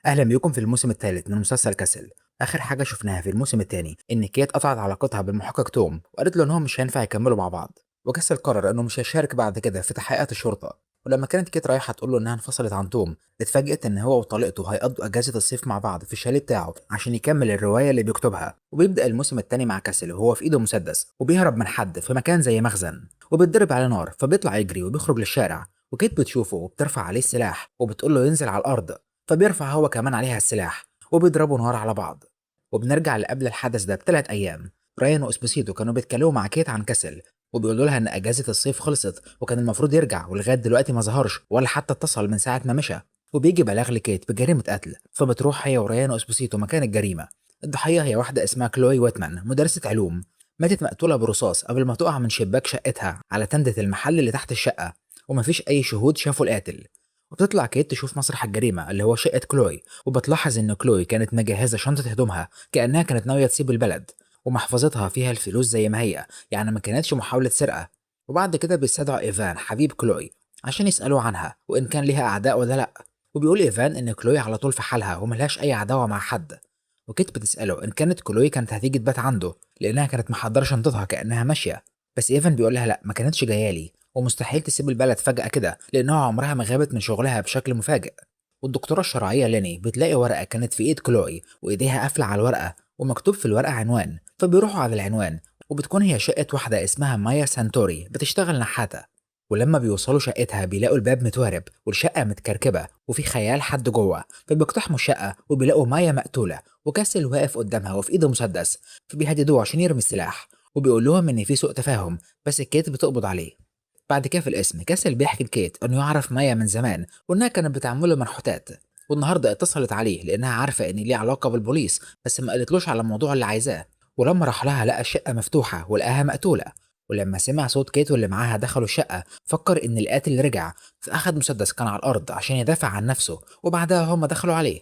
اهلا بيكم في الموسم الثالث من مسلسل كاسل. اخر حاجه شفناها في الموسم الثاني ان كيت قطعت علاقتها بالمحقق توم وقالت له انهم مش هينفع يكملوا مع بعض، وكاسل قرر انه مش هيشارك بعد كده في تحقيقات الشرطه. ولما كانت كيت رايحه تقول له انها انفصلت عن توم، اتفاجئت ان هو وطليقته هيقضوا اجازه الصيف مع بعض في الشاليه بتاعه عشان يكمل الروايه اللي بيكتبها. وبيبدا الموسم الثاني مع كاسل وهو في ايده مسدس وبيهرب من حد في مكان زي مخزن، وبيتضرب على نار فبيطلع يجري وبيخرج للشارع. وكيت بتشوفه وبترفع عليه السلاح وبتقول له ينزل على الارض، فبيرفع هو كمان عليها السلاح وبيضربوا نار على بعض. وبنرجع لقبل الحدث ده بثلاث ايام. رايان واسبوسيتو كانوا بيتكلموا مع كيت عن كسل، وبيقولوا لها ان اجازه الصيف خلصت وكان المفروض يرجع، ولغايه دلوقتي ما ظهرش ولا حتى اتصل من ساعه ما مشى. وبيجي بلاغ لكيت بجريمه قتل، فبتروح هي وريان واسبوسيتو مكان الجريمه. الضحيه هي واحده اسمها كلوي ويتمان، مدرسه علوم، ماتت مقتوله برصاص قبل ما تقع من شباك شقتها على تندة المحل اللي تحت الشقه، ومفيش اي شهود شافوا القاتل. وبتطلع كيت تشوف مسرح الجريمه اللي هو شقه كلوي، وبتلاحظ ان كلوي كانت مجهزه شنطه هدومها كانها كانت ناويه تسيب البلد، ومحفظتها فيها الفلوس زي ما هي، يعني ما كانتش محاوله سرقه. وبعد كده بيستدعوا ايفان حبيب كلوي عشان يسالوه عنها وان كان ليها اعداء ولا لا. وبيقول ايفان ان كلوي على طول في حالها وملهاش اي عداوه مع حد. وكيت بتساله ان كانت كلوي كانت هتيجي تبات عنده لانها كانت محضره شنطتها كانها ماشيه، بس ايفان بيقول لها لا، ما كانتش جايه لي، ومستحيل تسيب البلد فجأة كده لأنها عمرها ما غابت من شغلها بشكل مفاجئ. والدكتورة الشرعية ليني بتلاقي ورقة كانت في إيد كلوي وإيديها قافلة على الورقة، ومكتوب في الورقة عنوان، فبيروحوا على العنوان، وبتكون هي شقة واحدة اسمها مايا سانتوري بتشتغل نحاتة. ولما بيوصلوا شقتها بيلاقوا الباب متوارب والشقة متكركبة وفي خيال حد جوه، فبيقتحموا الشقة وبيلاقوا مايا مقتولة وكاسل واقف قدامها وفي إيده مسدس، فبيهددوه عشان يرمي السلاح، وبيقول لهم إن في سوء تفاهم، بس كيت بتقبض عليه. بعد كده في الاسم كاسل بيحكي لكيت انه يعرف مايا من زمان وانها كانت بتعمل له منحوتات، والنهارده اتصلت عليه لانها عارفه ان ليه علاقه بالبوليس، بس ما قالتلوش على الموضوع اللي عايزاه. ولما راح لها لقى الشقه مفتوحه ولقاها مقتوله. ولما سمع صوت كيت واللي معاها دخلوا الشقه فكر ان القاتل رجع، فاخد مسدس كان على الارض عشان يدافع عن نفسه، وبعدها هم دخلوا عليه.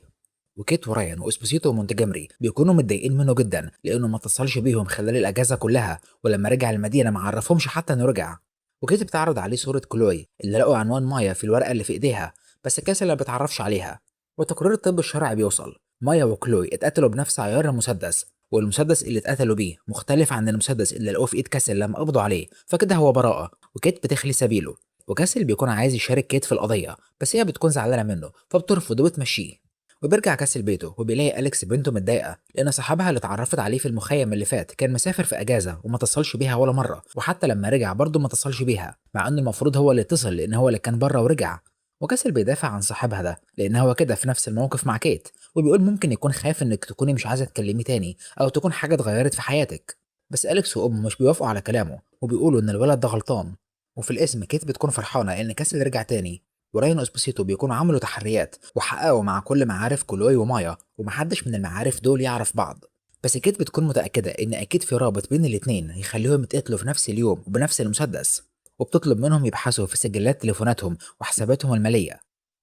وكيت وريان واسبوسيتو ومونتجمري بيكونوا متضايقين منه جدا لانه ما اتصلش بيهم خلال الاجازه كلها، ولما رجع المدينه ما عرفهمش حتى انه رجع. وكيت بتعرض عليه صورة كلوي اللي لقوا عنوان مايا في الورقة اللي في ايديها، بس كاسل ما بتعرفش عليها. وتقرير الطب الشرعي بيوصل مايا وكلوي اتقتلوا بنفس عيار المسدس، والمسدس اللي اتقتلوا بيه مختلف عن المسدس اللي لقوه في ايد كاسل لما قبضوا عليه، فكده هو براءة وكيت بتخلي سبيله. وكاسل بيكون عايز يشارك كيت في القضية، بس هي بتكون زعلانة منه فبترفض وبتمشيه. وبيرجع كاسل بيته وبيلاقي أليكس بنته متضايقة لأن صاحبها اللي اتعرفت عليه في المخيم اللي فات كان مسافر في أجازة وما اتصلش بيها ولا مرة، وحتى لما رجع برضه ما اتصلش بيها، مع إنه المفروض هو اللي اتصل لأن هو اللي كان بره ورجع. وكاسل بيدافع عن صاحبها ده لأن هو كده في نفس الموقف مع كيت، وبيقول ممكن يكون خايف إنك تكوني مش عايزة تكلميه تاني أو تكون حاجة اتغيرت في حياتك. بس أليكس وأمه مش بيوافقوا على كلامه وبيقولوا إن الولد ده غلطان. وفي الاسم كيت بتكون فرحانة إن كاسل رجع تاني. وراين واسبوسيتو بيكونوا عملوا تحريات وحققوا مع كل معارف كلوي ومايا، ومحدش من المعارف دول يعرف بعض. بس كيت بتكون متأكدة إن أكيد في رابط بين الاتنين يخليهم يتقتلوا في نفس اليوم وبنفس المسدس، وبتطلب منهم يبحثوا في سجلات تليفوناتهم وحساباتهم المالية.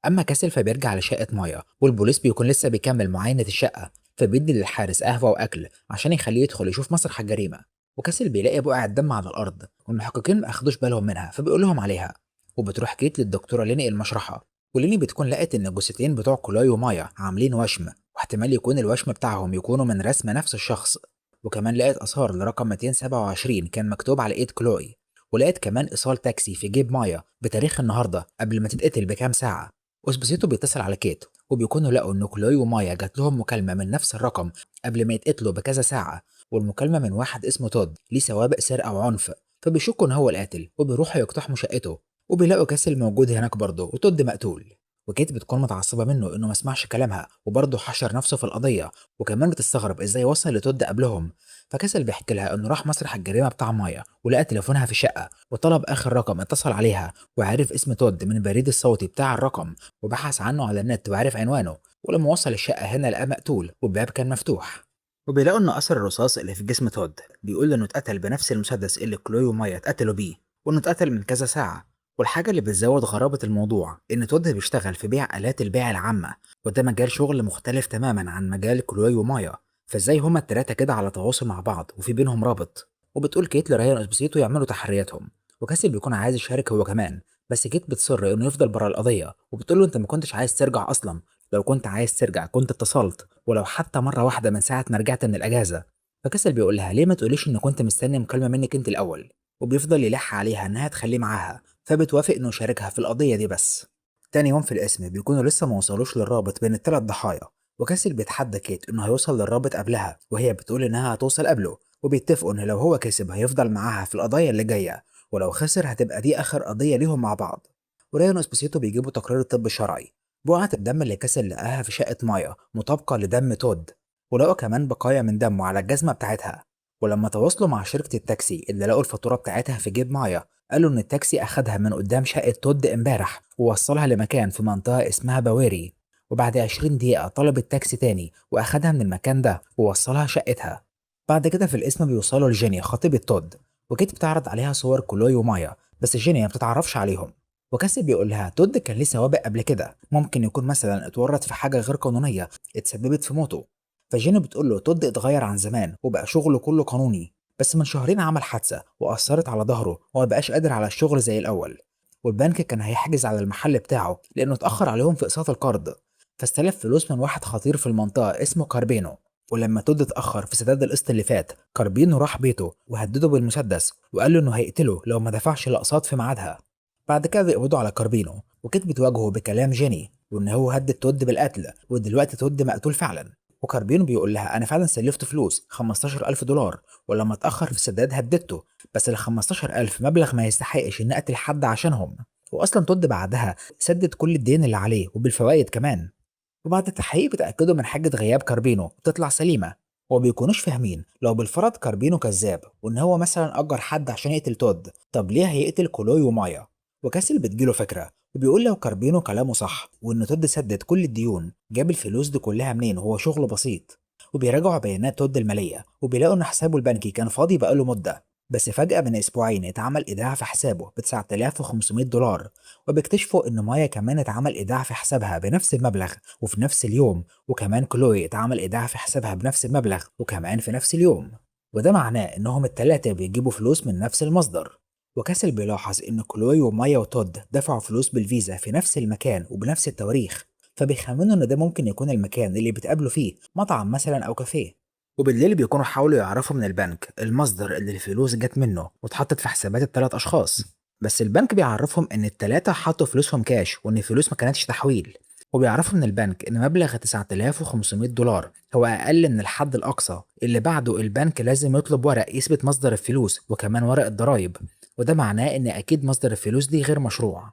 أما كاسل فبيرجع لشقة مايا والبوليس بيكون لسه بيكمل معاينة الشقة، فبيدي للحارس قهوة وأكل عشان يخليه يدخل يشوف مسرح الجريمة. وكاسل بيلاقي بقع الدم على الأرض والمحققين ما أخدوش بالهم منها فبيقول لهم عليها. وبتروح كيت للدكتورة ليني المشرحة، وليني بتكون لقت إن الجثتين بتوع كولاي ومايا عاملين وشم، واحتمال يكون الوشم بتاعهم يكونوا من رسم نفس الشخص. وكمان لقت آثار لرقم 227 كان مكتوب على إيد كلوي. ولقت كمان إيصال تاكسي في جيب مايا بتاريخ النهاردة قبل ما تتقتل بكام ساعة. وسبوسيتو بيتصل على كيت وبيكونوا لقوا إن كلوي ومايا جات لهم مكالمة من نفس الرقم قبل ما يتقتلوا بكذا ساعة، والمكالمة من واحد اسمه تود ليه سوابق سرقة وعنف، فبيشكوا إن هو القاتل وبيروحوا يقتحموا شقته. وبيلاقوا كاسل موجود هناك برضه وتود مقتول. وكيت بتكون متعصبة منه إنه ما سمعش كلامها وبرضه حشر نفسه في القضية، وكمان بتستغرب إزاي وصل لتود قبلهم. فكاسل بيحكي لها إنه راح مسرح الجريمة بتاع مايا ولقى تليفونها في الشقة وطلب آخر رقم اتصل عليها، وعرف اسم تود من البريد الصوتي بتاع الرقم، وبحث عنه على النت وعرف عنوانه. ولما وصل الشقة هنا لقاه مقتول والباب كان مفتوح. وبيلاقوا إن أثر الرصاص اللي في جسم تود بيقول إنه اتقتل بنفس المسدس اللي كلوي ومايا اتقتلوا بيه، وإنه اتقتل من كذا ساعة. والحاجة اللي بتزود غرابة الموضوع إن تود بيشتغل في بيع آلات البيع العامة، وده مجال شغل مختلف تماما عن مجال كلوي ومايا، فازاي هما التلاتة كده على تواصل مع بعض وفي بينهم رابط. وبتقول كيت لريان اسبوسيتو يعملوا تحرياتهم، وكاسل بيكون عايز يشارك هو كمان، بس كيت بتصر انه يفضل بره القضية وبتقول له انت ما كنتش عايز ترجع اصلا، لو كنت عايز ترجع كنت اتصلت، ولو حتى مرة واحدة من ساعة ما رجعت من الأجازة. فكسل بيقول لها ليه ما تقوليش إن كنت مستني مكالمة منك أنت الأول، وبيفضل يلح عليها إنها تخليه معاها، فبتوافق إنه يشاركها في القضية دي بس. تاني يوم في القسم بيكونوا لسه ما وصلوش للرابط بين الثلاث ضحايا، وكاسل بيتحدى كيت إنه هيوصل للرابط قبلها، وهي بتقول إنها هتوصل قبله، وبيتفقوا إن لو هو كسب هيفضل معاها في القضايا اللي جاية، ولو خسر هتبقى دي آخر قضية ليهم مع بعض. وريان واسبوسيتو بيجيبوا تقرير الطب الشرعي. بقعة الدم اللي كاسل لقاها في شقة مايا مطابقة لدم تود، ولقوا كمان بقايا من دمه على الجزمة بتاعتها. ولما تواصلوا مع شركة التاكسي اللي لقوا الفاتورة بتاعتها في جيب مايا، قالوا إن التاكسي أخدها من قدام شقة تود امبارح ووصلها لمكان في منطقة اسمها باويري، وبعد 20 دقيقة طلب التاكسي تاني وأخدها من المكان ده ووصلها شقتها. بعد كده في الاسم بيوصلوا لجيني خطيبة تود، وكيت بتعرض عليها صور كلوي ومايا، بس جيني ما بتتعرفش عليهم. وكاسب بيقول لها تود كان ليه سوابق قبل كده، ممكن يكون مثلا اتورط في حاجة غير قانونية اتسببت في موته. فجيني بتقول له تود اتغير عن زمان وبقى شغله كله قانوني، بس من شهرين عمل حادثة وأثرت على ظهره وما بقاش قادر على الشغل زي الأول. والبنك كان هيحجز على المحل بتاعه لأنه اتأخر عليهم في إقساط القرض، فاستلف فلوس من واحد خطير في المنطقة اسمه كاربينو. ولما تود اتأخر في سداد القسط اللي فات، كاربينو راح بيته وهدده بالمسدس وقال له إنه هيقتله لو ما دفعش الأقساط في ميعادها. بعد كده بيقبضوا على كاربينو، وكيت بتواجهه بكلام جيني وإن هو هدد تود بالقتل ودلوقتي تود مقتول فعلا. وكاربينو بيقول لها أنا فعلا سلفت فلوس 15,000 دولار، ولما اتأخر في السداد هددته، بس ال 15,000 مبلغ ما يستحقش إن أقتل حد عشانهم. وأصلا تود بعدها سدد كل الدين اللي عليه وبالفوائد كمان. وبعد التحقيق بيتأكدوا من حاجة غياب كاربينو بتطلع سليمة، ومبيكونوش فاهمين لو بالفرض كاربينو كذاب وإن هو مثلا أجر حد عشان يقتل تود، طب ليه هيقتل كولوي ومايا؟ وكاسل بتجيله فكرة وبيقول لو كاربينو كلامه صح وإن تود سدد كل الديون، جاب الفلوس دي كلها منين وهو شغله بسيط؟ وبيراجعوا بيانات تود المالية وبيلاقوا إن حسابه البنكي كان فاضي بقاله مدة، بس فجأة من أسبوعين اتعمل إيداع في حسابه ب 9500 دولار. وبيكتشفوا إن مايا كمان اتعمل إيداع في حسابها بنفس المبلغ وفي نفس اليوم، وكمان كلوي اتعمل إيداع في حسابها بنفس المبلغ وكمان في نفس اليوم. وده معناه إنهم التلاتة بيجيبوا فلوس من نفس المصدر. وكاسل بيلاحظ إن كلوي ومايا وتود دفعوا فلوس بالفيزا في نفس المكان وبنفس التواريخ، فبيخمنوا إن ده ممكن يكون المكان اللي بيتقابلوا فيه، مطعم مثلا أو كافيه. وبالليل بيكونوا حاولوا يعرفوا من البنك المصدر اللي الفلوس جت منه واتحطت في حسابات الثلاث أشخاص، بس البنك بيعرفهم إن التلاتة حطوا فلوسهم كاش وإن الفلوس ما كانتش تحويل. وبيعرفوا من البنك إن مبلغ 9500 دولار هو أقل من الحد الأقصى اللي بعده البنك لازم يطلب ورق يثبت مصدر الفلوس وكمان ورق الضرايب، وده معناه إن أكيد مصدر الفلوس دي غير مشروع.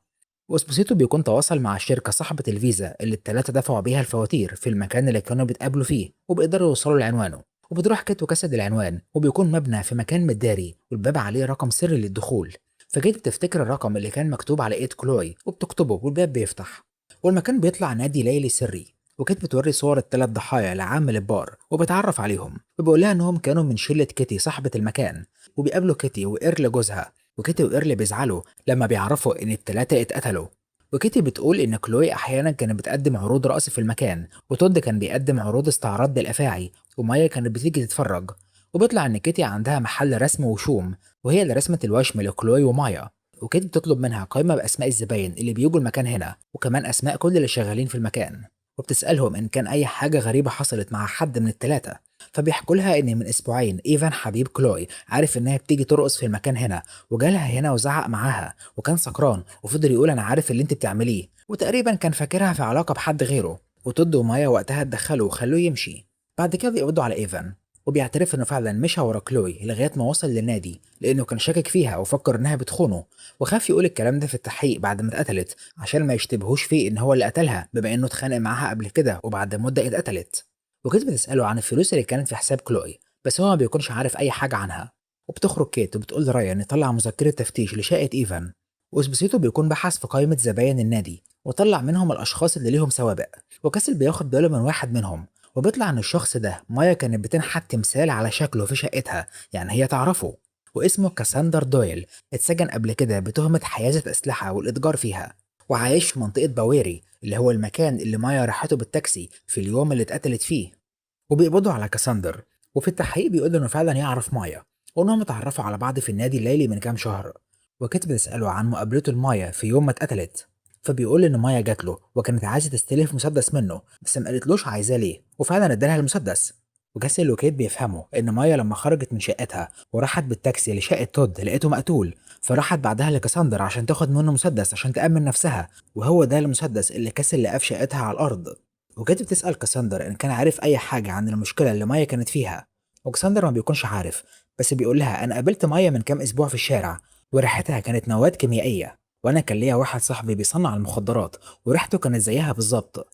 واسبوسيتو بيكون تواصل مع الشركة صاحبة الفيزا اللي التلاتة دفعوا بيها الفواتير في المكان اللي كانوا بيتقابلوا فيه، وبيقدروا يوصلوا لعنوانه. وبتروح كيت وكسد العنوان، وبيكون مبنى في مكان متداري والباب عليه رقم سري للدخول. فكيت بتفتكر الرقم اللي كان مكتوب على ايد كلوي وبتكتبه والباب بيفتح، والمكان بيطلع نادي ليلي سري. وكيت بتوري صور الثلاث ضحايا لعامل البار وبتعرف عليهم، وبيقول لها انهم كانوا من شلة كيتي صاحبة المكان. وبيقابلوا كيتي وإيرل جوزها، وكيتي وإيرل بيزعلوا لما بيعرفوا ان الثلاثة اتقتلوا. وكيتي بتقول إن كلوي أحيانا كانت بتقدم عروض رقص في المكان، وتود كان بيقدم عروض استعراض للأفاعي، ومايا كانت بتيجي تتفرج. وبيطلع إن كيتي عندها محل رسم وشوم، وهي اللي رسمت الوشم لكلوي ومايا. وكيتي بتطلب منها قائمة بأسماء الزباين اللي بيجوا المكان هنا وكمان أسماء كل اللي شغالين في المكان، وبتسألهم إن كان أي حاجة غريبة حصلت مع حد من التلاتة. فبيحكوا لها إن من أسبوعين إيفان حبيب كلوي عارف إنها بتيجي ترقص في المكان هنا، وجالها هنا وزعق معاها وكان سكران وفضل يقول أنا عارف اللي أنت بتعمليه، وتقريبا كان فاكرها في علاقة بحد غيره. وتود ومايا وقتها اتدخلوا وخلوه يمشي. بعد كده بيقبضوا على إيفان، وبيعترف إنه فعلا مشى ورا كلوي لغاية ما وصل للنادي لأنه كان شاكك فيها وفكر إنها بتخونه، وخاف يقول الكلام ده في التحقيق بعد ما اتقتلت عشان ما يشتبهوش فيه إن هو اللي قتلها بما إنه اتخانق معاها قبل كده وبعد مدة اتقتلت. وكيت بتسأله عن الفلوس اللي كانت في حساب كلوي، بس هو ما بيكونش عارف أي حاجة عنها. وبتخرج كيت وبتقول لرايان يطلع مذكرة تفتيش لشقة إيفان، واسبوسيتو بيكون بحث في قائمة زباين النادي وطلع منهم الأشخاص اللي ليهم سوابق، وكاسل بياخد باله من واحد منهم، وبيطلع إن الشخص ده مايا كانت بتنحت تمثال على شكله في شقتها، يعني هي تعرفه. واسمه كاساندر دويل، اتسجن قبل كده بتهمة حيازة أسلحة والإتجار فيها، وعايش في منطقة باويري اللي هو المكان اللي مايا راحته بالتاكسي في اليوم اللي اتقتلت فيه. وبيقبضوا على كاساندر، وفي التحقيق بيقول انه فعلا يعرف مايا وانهم اتعرفوا على بعض في النادي الليلي من كام شهر. وكيت بتسأله عن مقابلته لمايا في يوم ما اتقتلت، فبيقول ان مايا جات له وكانت عايزه تستلف مسدس منه، بس ما قالتلوش عايزاه ليه، وفعلا ادالها المسدس. وكاسل وكيت بيفهموا ان مايا لما خرجت من شقتها وراحت بالتاكسي لشقه تود لقيته مقتول، فراحت بعدها لكاساندر عشان تاخد منه مسدس عشان تأمن نفسها، وهو ده المسدس اللي كاسل لقاه في شقتها على الارض. وكانت بتسأل كاساندر ان كان عارف اي حاجه عن المشكله اللي مايا كانت فيها، وكاساندر ما بيكونش عارف، بس بيقول لها انا قابلت مايا من كام اسبوع في الشارع، وريحتها كانت مواد كيميائيه، وانا كان ليا واحد صاحبي بيصنع المخدرات وريحته كانت زيها بالظبط.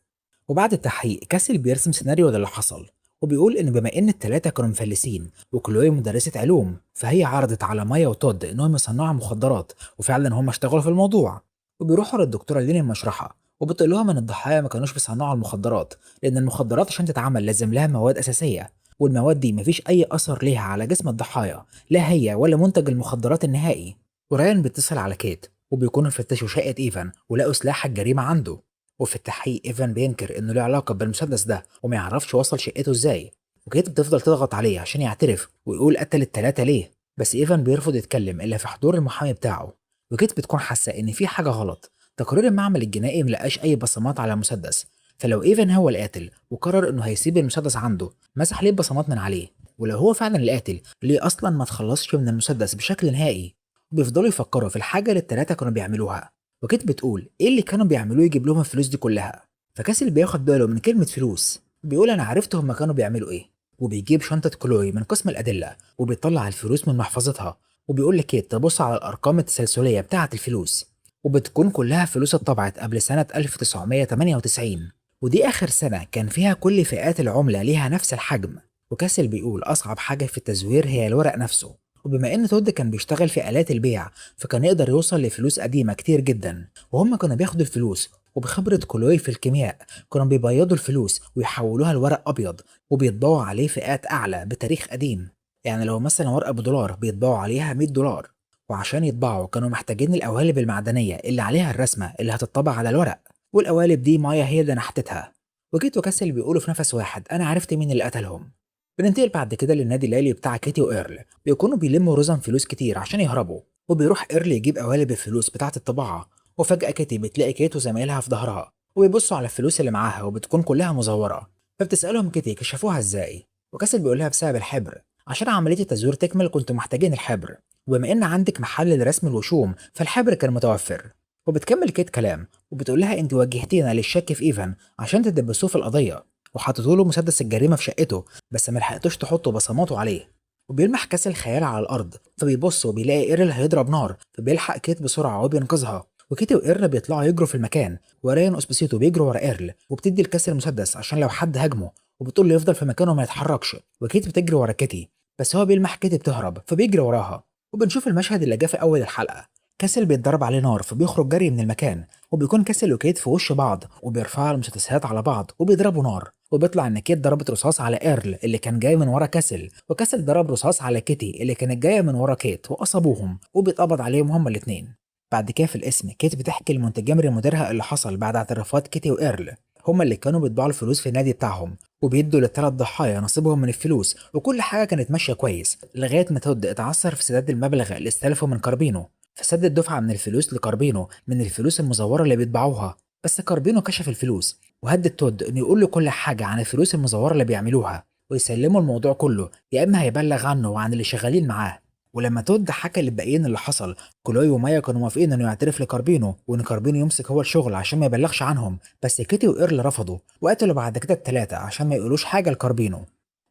وبعد التحقيق كاسل بيرسم سيناريو للي حصل، وبيقول ان بما ان التلاتة كانوا مفلسين وكلوي مدرسة علوم، فهي عرضت على مايا وتود انهم يصنعوا مخدرات، وفعلا هم اشتغلوا في الموضوع. وبيروحوا للدكتورة لين المشرحة وبتقول لهم ان الضحايا ما كانوش بيصنعوا المخدرات، لان المخدرات عشان تتعمل لازم لها مواد اساسية، والمواد دي مفيش اي اثر ليها على جسم الضحايا، لا هي ولا منتج المخدرات النهائي. وريان بيتصل على كيت وبيكونوا فتشوا شقة ايفان ولقوا سلاح الجريمة عنده. وفي التحقيق ايفان بينكر انه له علاقه بالمسدس ده وما يعرفش وصل شقته ازاي، وكيت بتفضل تضغط عليه عشان يعترف ويقول قتل التلاته ليه، بس ايفان بيرفض يتكلم الا في حضور المحامي بتاعه. وكيت بتكون حاسه ان في حاجه غلط، تقرير المعمل الجنائي ملقاش اي بصمات على المسدس، فلو ايفان هو القاتل وقرر انه هيسيب المسدس عنده، مسح ليه البصمات من عليه؟ ولو هو فعلا القاتل ليه اصلا ما تخلصش من المسدس بشكل نهائي؟ وبيفضلوا يفكروا في الحاجه اللي التلاته كانوا بيعملوها. وكيت بتقول ايه اللي كانوا بيعملوه يجيب لهم الفلوس دي كلها؟ فكاسل بياخد باله من كلمة فلوس، بيقول انا عرفت هما كانوا بيعملوا ايه، وبيجيب شنطة كلوي من قسم الأدلة وبيطلع الفلوس من محفظتها، وبيقول لكيت تبص على الأرقام التسلسلية بتاعة الفلوس، وبتكون كلها فلوس اتطبعت قبل سنة 1998، ودي آخر سنة كان فيها كل فئات العملة ليها نفس الحجم. وكاسل بيقول أصعب حاجة في التزوير هي الورق نفسه، وبما إن تود كان بيشتغل في آلات البيع فكان يقدر يوصل لفلوس قديمة كتير جدا، وهم كانوا بياخدوا الفلوس وبخبرة كلوي في الكيمياء كانوا بيبيضوا الفلوس ويحولوها لورق أبيض وبيطبعوا عليه فئات أعلى بتاريخ قديم. يعني لو مثلا ورقة بدولار بيطبعوا عليها 100 دولار، وعشان يطبعوا كانوا محتاجين القوالب المعدنية اللي عليها الرسمة اللي هتطبع على الورق، والقوالب دي مايا هي اللي نحتتها. وكيت وكاسل بيقولوا في نفس واحد أنا عرفت مين اللي قتلهم. بننتقل بعد كده للنادي الليلي بتاع كيتي وإيرل، بيكونوا بيلموا رزم فلوس كتير عشان يهربوا، وبيروح إيرل يجيب قوالب الفلوس بتاعة الطباعة، وفجأة كيتي بتلاقي كيت وزمايلها في ظهرها وبيبصوا على الفلوس اللي معاها وبتكون كلها مزورة، فبتسألهم كيتي كشفوها ازاي، وكاسل بيقولها بسبب الحبر، عشان عملية التزوير تكمل كنتوا محتاجين الحبر، وبما إن عندك محل لرسم الوشوم فالحبر كان متوفر. وبتكمل كيت كلام وبتقول لها انت وجهتينا للشك في ايفان عشان تدبسوه في القضية، وحطيتوا له مسدس الجريمة في شقته بس ما لحقتوش تحطوا بصماته عليه. وبيلمح كاس الخيال على الارض فبيبص وبيلاقي ايرل هيضرب نار، فبيلحق كيت بسرعه وبينقذها، وكيتي وايرل بيطلعوا يجروا في المكان، وريان اسبسيتو بيجروا ورا ايرل وبتدي الكاس المسدس عشان لو حد هاجمه، وبتقول له يفضل في مكانه وما يتحركش، وكيت بتجري ورا كيتي بس هو بيلمح كيتي بتهرب فبيجري وراها. وبنشوف المشهد اللي جه في اول الحلقه، كاسل بيتضرب عليه نار فبيخرج جري من المكان، وبيكون كاسل وكيت في وش بعض وبيرفعوا المسدسات على بعض وبيضربوا نار، وبيطلع ان كيت ضربت رصاص على ايرل اللي كان جاي من ورا كاسل، وكاسل ضرب رصاص على كيتي اللي كانت جايه من ورا كيت واصابوهم وبيتقبض عليهم هما الاثنين. بعد كده في الاسم كيت بتحكي لمونتجمري مديرها اللي حصل بعد اعترافات كيتي وايرل، هما اللي كانوا بيطبعوا الفلوس في النادي بتاعهم وبيدوا للثلاث ضحايا نصيبهم من الفلوس، وكل حاجه كانت ماشيه كويس لغايه ما تود اتعثر في سداد المبلغ اللي استلفه من كاربينو، فسدد دفعه من الفلوس لكاربينو من الفلوس المزوره اللي بيطبعوها، بس كاربينو كشف الفلوس وهدد تود انه يقول له كل حاجه عن الفلوس المزوره اللي بيعملوها ويسلموا الموضوع كله، يا اما هيبلغ عنه وعن اللي شغالين معاه. ولما تود حكى للباقيين اللي حصل، كلوي ومايا كانوا موافقين انه يعترف لكاربينو وان كاربينو يمسك هو الشغل عشان ما يبلغش عنهم، بس كيتي وايرل رفضوا وقتلوا بعد كده الثلاثه عشان ما يقولوش حاجه لكاربينو.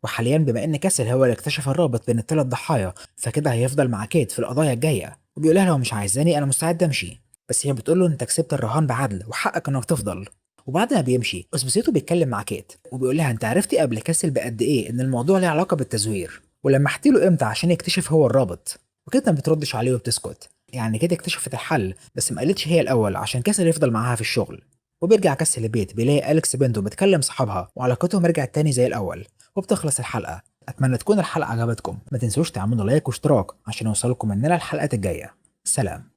وحاليا بما ان كاسل هو اللي اكتشف الرابط بين الثلاث ضحايا فكده هيفضل مع كيت في القضايا الجايه، وبيقول لها لو مش عايزاني انا مستعد امشي، بس هي بتقول له انت كسبت الرهان بعدل وحقك انك تفضل. وبعد ما بيمشي اسبوسيتو بيتكلم مع كيت وبيقول لها انت عرفتي قبل كاسل بقد ايه ان الموضوع له علاقه بالتزوير، ولما احكي له امتى عشان يكتشف هو الرابط، وكيت ما بتردش عليه وبتسكت، يعني كيت اكتشفت الحل بس ما قالتش هي الاول عشان كاسل يفضل معاها في الشغل. وبيرجع كاسل البيت بيلاقي اليكس بنته بتكلم صحابها وعلاقتهم رجعت تاني زي الاول، وبتخلص الحلقه. اتمنى تكون الحلقه عجبتكم، ما تنسوش تعملوا لايك واشتراك عشان يوصلكم مننا الحلقات الجايه. سلام.